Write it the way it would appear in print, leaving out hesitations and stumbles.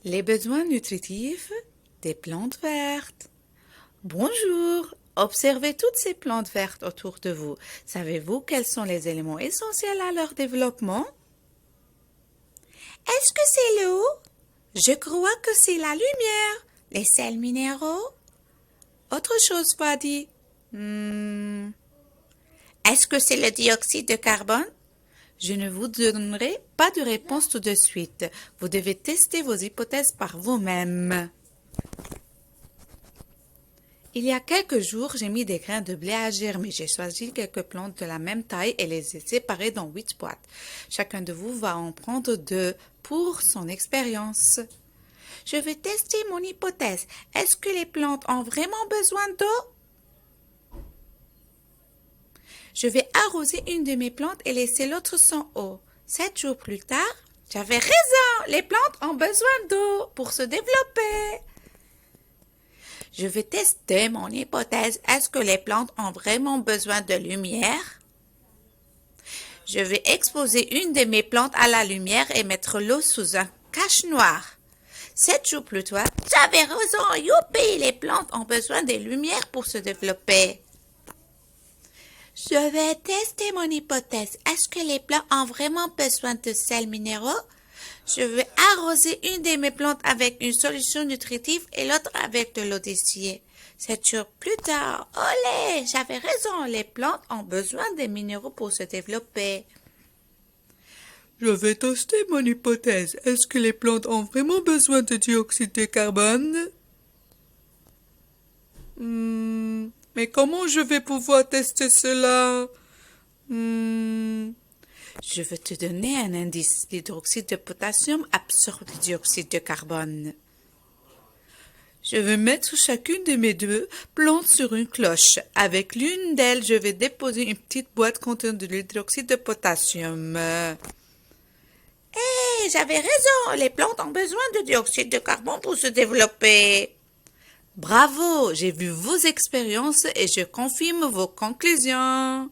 Les besoins nutritifs des plantes vertes. Bonjour, observez toutes ces plantes vertes autour de vous. Savez-vous quels sont les éléments essentiels à leur développement? Est-ce que c'est l'eau? Je crois que c'est la lumière, les sels minéraux. Autre chose, Fadi. Est-ce que c'est le dioxyde de carbone? Je ne vous donnerai pas de réponse tout de suite. Vous devez tester vos hypothèses par vous-même. Il y a quelques jours, j'ai mis des grains de blé à germer. J'ai choisi quelques plantes de la même taille et les ai séparées dans 8 boîtes. Chacun de vous va en prendre 2 pour son expérience. Je vais tester mon hypothèse. Est-ce que les plantes ont vraiment besoin d'eau? Je vais arroser une de mes plantes et laisser l'autre sans eau. 7 jours plus tard, j'avais raison, les plantes ont besoin d'eau pour se développer. Je vais tester mon hypothèse. Est-ce que les plantes ont vraiment besoin de lumière? Je vais exposer une de mes plantes à la lumière et mettre l'eau sous un cache-noir. 7 jours plus tard, j'avais raison, youpi, les plantes ont besoin de lumière pour se développer. Je vais tester mon hypothèse. Est-ce que les plantes ont vraiment besoin de sels minéraux? Je vais arroser une de mes plantes avec une solution nutritive et l'autre avec de l'eau distillée. 7 jours plus tard, olé, j'avais raison, les plantes ont besoin des minéraux pour se développer. Je vais tester mon hypothèse. Est-ce que les plantes ont vraiment besoin de dioxyde de carbone? Mais comment je vais pouvoir tester cela? Je vais te donner un indice. L'hydroxyde de potassium absorbe le dioxyde de carbone. Je vais mettre chacune de mes 2 plantes sur une cloche. Avec l'une d'elles, je vais déposer une petite boîte contenant de l'hydroxyde de potassium. Hé, j'avais raison, les plantes ont besoin de dioxyde de carbone pour se développer. Bravo, j'ai vu vos expériences et je confirme vos conclusions.